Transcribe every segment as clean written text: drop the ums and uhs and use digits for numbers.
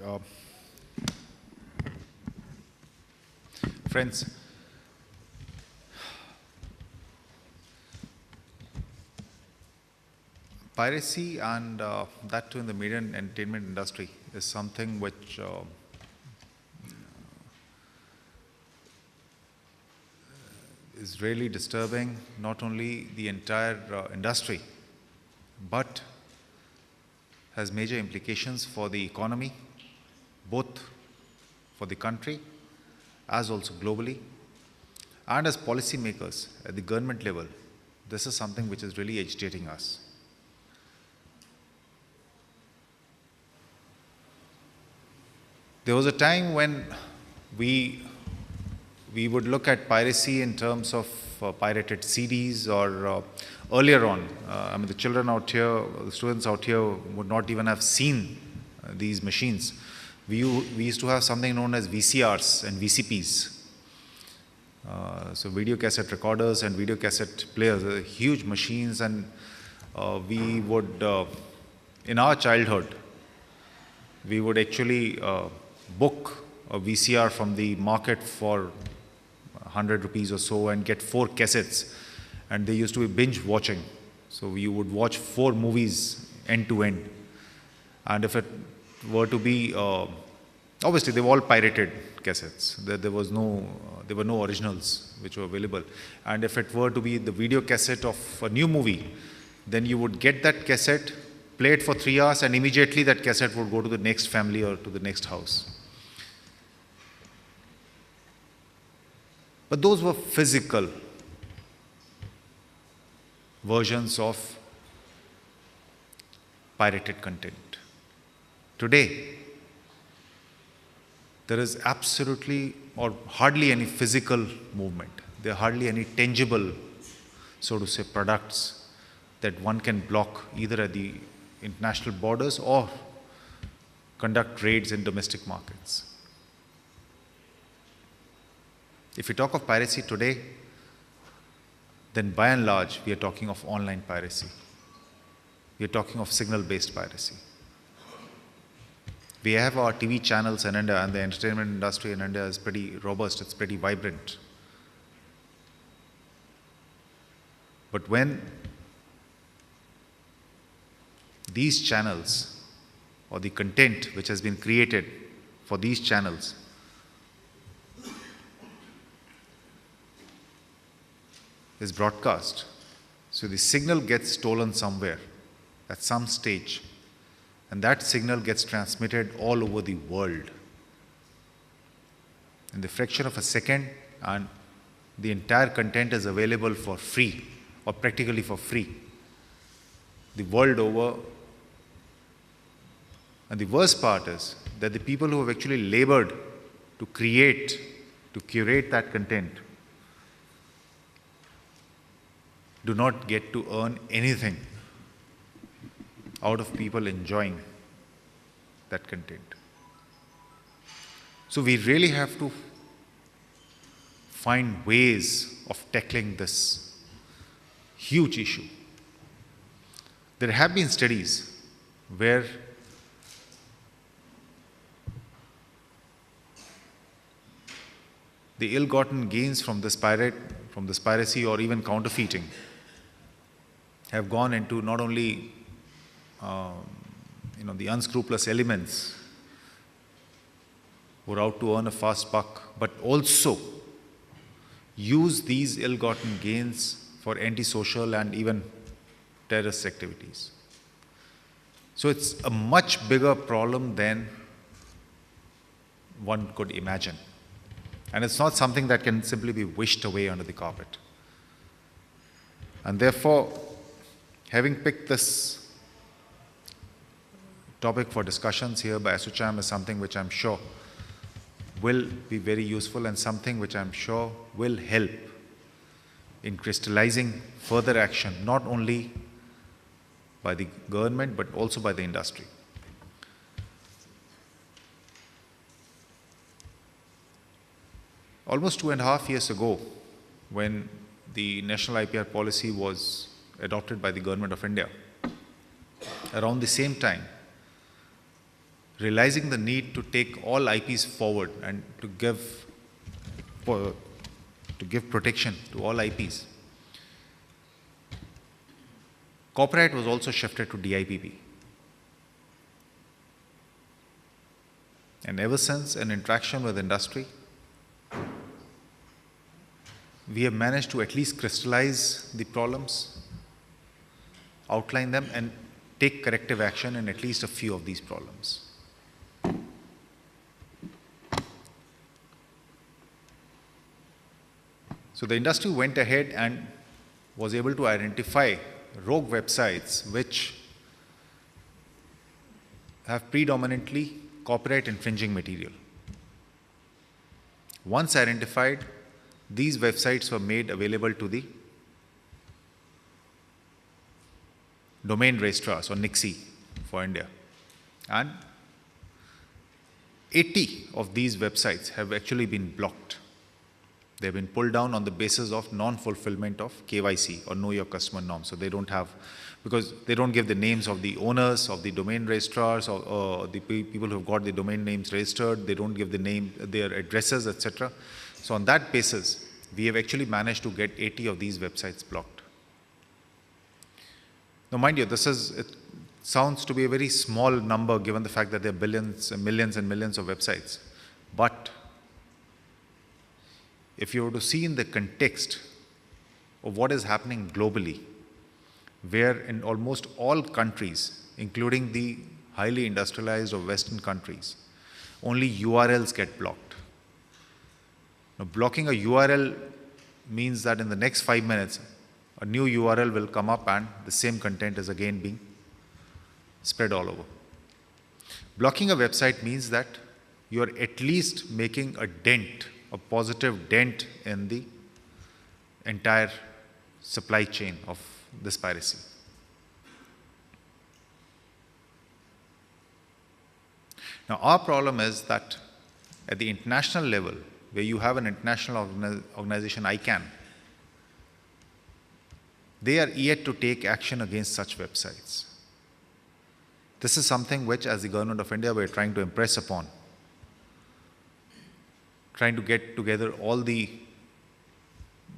Uh, Friends, piracy and that too in the media and entertainment industry is something which is really disturbing not only the entire industry, but has major implications for the economy, both for the country as also globally. And as policymakers at the government level, this is something which is really agitating us. There was a time when we would look at piracy in terms of pirated CDs or earlier on, I mean the children out here, the students out here would not even have seen these machines. We used to have something known as VCRs and VCPs. So video cassette recorders and video cassette players, huge machines, and we would, in our childhood, we would actually book a VCR from the market for 100 rupees or so and get 4 cassettes, and they used to be binge watching. So you would watch 4 movies end to end, and if it were to be, obviously they were all pirated cassettes. There were no originals which were available, and if it were to be the video cassette of a new movie, then you would get that cassette, play it for 3 hours, and immediately that cassette would go to the next family or to the next house. But those were physical versions of pirated content. Today, there is absolutely or hardly any physical movement. There are hardly any tangible, so to say, products that one can block either at the international borders or conduct raids in domestic markets. If we talk of piracy today, then by and large, we are talking of online piracy. We are talking of signal-based piracy. We have our TV channels in India, and the entertainment industry in India is pretty robust, it's pretty vibrant. But when these channels, or the content which has been created for these channels, is broadcast, so the signal gets stolen somewhere at some stage, and that signal gets transmitted all over the world in the fraction of a second, and the entire content is available for free or practically for free the world over. And the worst part is that the people who have actually labored to create, to curate that content do not get to earn anything out of people enjoying that content. So we really have to find ways of tackling this huge issue. There have been studies where the ill-gotten gains from this piracy or even counterfeiting have gone into not only the unscrupulous elements who are out to earn a fast buck, but also use these ill-gotten gains for antisocial and even terrorist activities. So it's a much bigger problem than one could imagine. And it's not something that can simply be wished away under the carpet. And therefore, having picked this topic for discussions here by ASSOCHAM is something which I'm sure will be very useful and something which I'm sure will help in crystallizing further action, not only by the government but also by the industry. Almost 2.5 years ago, when the national IPR policy was adopted by the government of India, around the same time, realizing the need to take all IPs forward and to give protection to all IPs, copyright was also shifted to DIPP. And ever since, in interaction with industry, we have managed to at least crystallize the problems, outline them, and take corrective action in at least a few of these problems. So the industry went ahead and was able to identify rogue websites which have predominantly copyright infringing material. Once identified, these websites were made available to the domain registrars, or NICSI for India. And 80 of these websites have actually been blocked. They have been pulled down on the basis of non-fulfillment of KYC, or Know Your Customer norms. So they don't have, because they don't give the names of the owners of the domain registrars, or the people who have got the domain names registered. They don't give the name, their addresses, etc. So on that basis, we have actually managed to get 80 of these websites blocked. Now mind you, it sounds to be a very small number given the fact that there are billions and millions of websites. But if you were to see in the context of what is happening globally, where in almost all countries, including the highly industrialized or Western countries, only URLs get blocked. Now, blocking a URL means that in the next 5 minutes, a new URL will come up and the same content is again being spread all over. Blocking a website means that you are at least making a dent, a positive dent in the entire supply chain of this piracy. Now, our problem is that at the international level, where you have an international organization, ICANN, they are yet to take action against such websites. This is something which, as the Government of India, we are trying to impress upon, trying to get together all the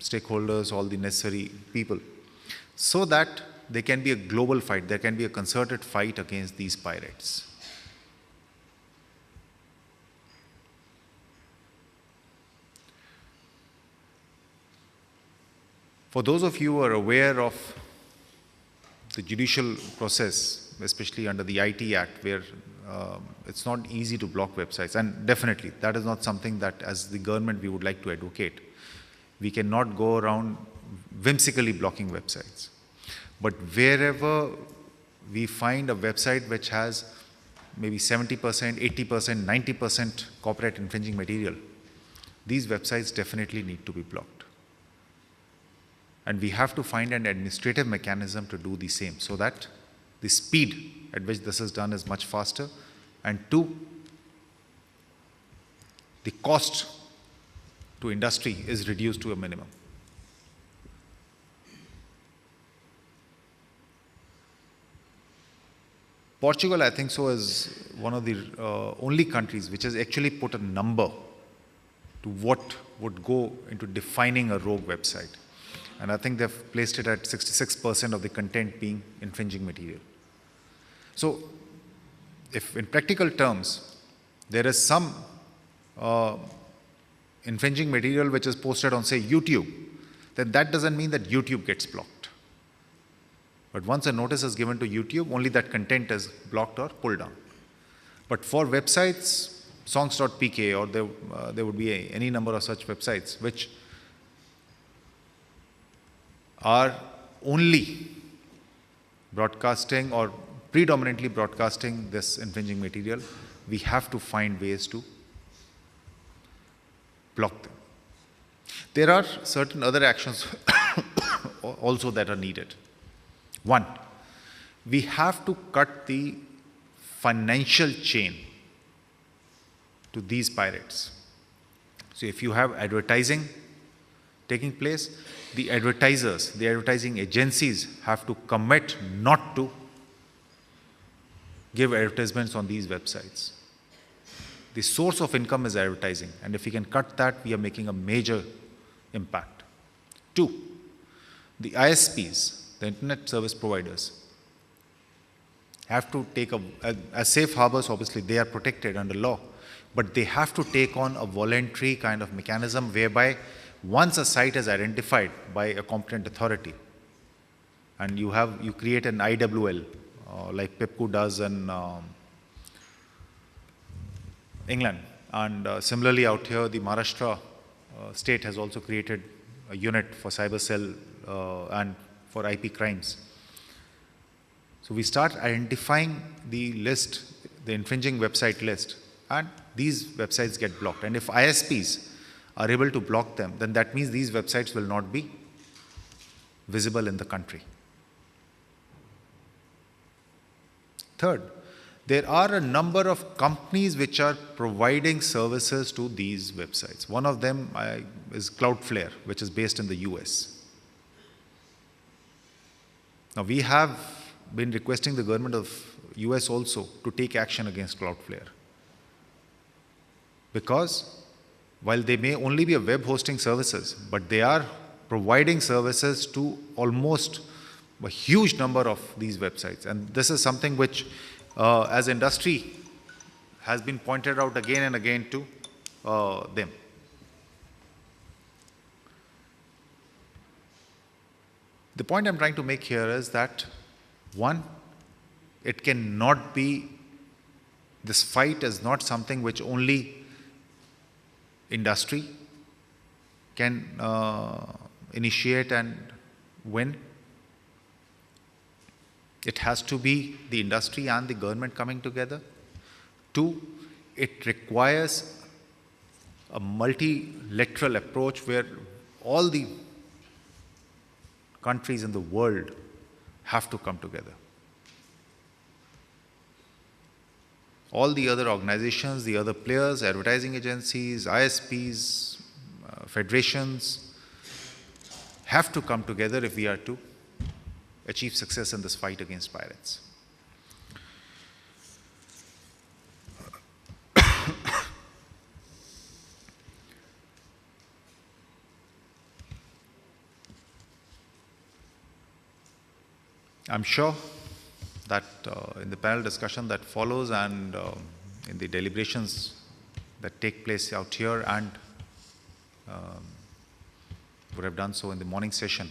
stakeholders, all the necessary people, so that there can be a global fight, there can be a concerted fight against these pirates. For those of you who are aware of the judicial process, especially under the IT Act, where it's not easy to block websites, and definitely that is not something that as the government we would like to advocate. We cannot go around whimsically blocking websites. But wherever we find a website which has maybe 70%, 80%, 90% copyright infringing material, these websites definitely need to be blocked. And we have to find an administrative mechanism to do the same, so that the speed at which this is done is much faster, and two, the cost to industry is reduced to a minimum. Portugal, I think so, is one of the only countries which has actually put a number to what would go into defining a rogue website. And I think they've placed it at 66% of the content being infringing material. So, if in practical terms, there is some infringing material which is posted on, say, YouTube, then that doesn't mean that YouTube gets blocked. But once a notice is given to YouTube, only that content is blocked or pulled down. But for websites, songs.pk, or there would be any number of such websites which are only broadcasting or predominantly broadcasting this infringing material, we have to find ways to block them. There are certain other actions also that are needed. One, we have to cut the financial chain to these pirates. So if you have advertising taking place, the advertisers, the advertising agencies have to commit not to give advertisements on these websites. The source of income is advertising, and if we can cut that, we are making a major impact. 2, the ISPs, the internet service providers, have to take as safe harbors. Obviously they are protected under law, but they have to take on a voluntary kind of mechanism whereby once a site is identified by a competent authority, and you create an IWL, like PIPCO does in England, and similarly out here the Maharashtra state has also created a unit for cyber cell and for IP crimes. So we start identifying the list, the infringing website list, and these websites get blocked. And if ISPs are able to block them, then that means these websites will not be visible in the country. Third, there are a number of companies which are providing services to these websites. One of them is Cloudflare, which is based in the US. Now we have been requesting the government of US also to take action against Cloudflare, because while they may only be a web hosting services, but they are providing services to almost a huge number of these websites. And this is something which as industry has been pointed out again and again to them. The point I'm trying to make here is that, one, it cannot be, this fight is not something which only industry can initiate and win. It has to be the industry and the government coming together. 2, it requires a multilateral approach where all the countries in the world have to come together. All the other organizations, the other players, advertising agencies, ISPs, federations, have to come together if we are to achieve success in this fight against pirates. I'm sure that in the panel discussion that follows and in the deliberations that take place out here and would have done so in the morning session,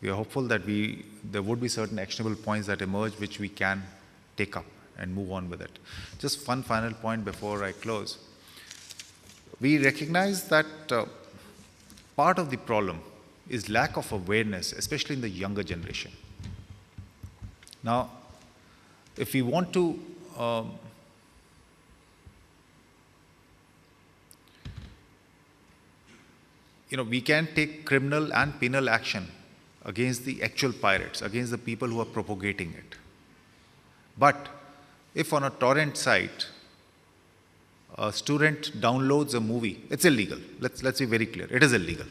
we are hopeful that there would be certain actionable points that emerge which we can take up and move on with it. Just one final point before I close. We recognize that part of the problem is lack of awareness, especially in the younger generation. Now, if we want to we can take criminal and penal action against the actual pirates, against the people who are propagating it. But if on a torrent site, a student downloads a movie, it's illegal. Let's be very clear, it is illegal.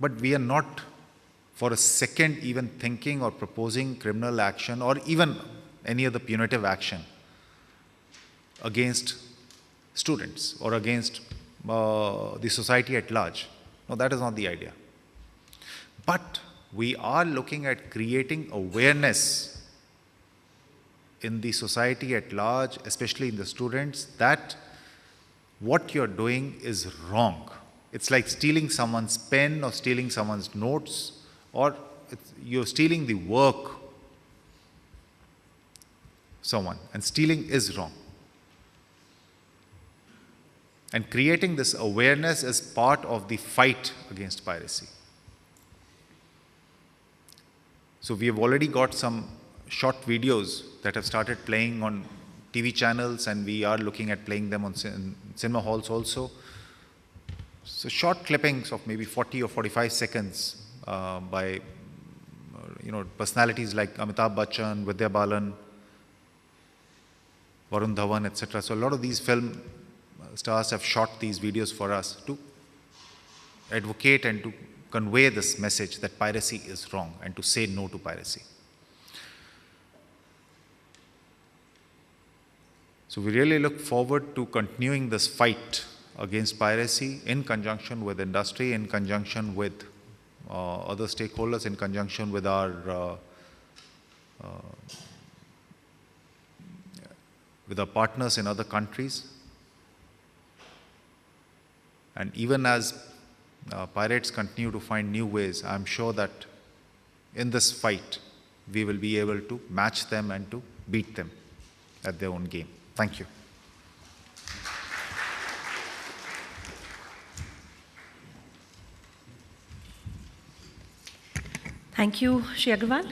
But we are not for a second even thinking or proposing criminal action or even any other punitive action against students or against the society at large. No, that is not the idea. But we are looking at creating awareness in the society at large, especially in the students, that what you're doing is wrong. It's like stealing someone's pen or stealing someone's notes, or you're stealing the work someone, and stealing is wrong. And creating this awareness is part of the fight against piracy. So we have already got some short videos that have started playing on TV channels, and we are looking at playing them on cinema halls also. So short clippings of maybe 40 or 45 seconds by personalities like Amitabh Bachchan, Vidya Balan, Varun Dhawan, etc. So a lot of these film stars have shot these videos for us to advocate and to convey this message that piracy is wrong and to say no to piracy. So we really look forward to continuing this fight against piracy in conjunction with industry, in conjunction with other stakeholders, in conjunction with our partners in other countries. And even as pirates continue to find new ways, I'm sure that in this fight, we will be able to match them and to beat them at their own game. Thank you. Thank you, Shri Aggarwal.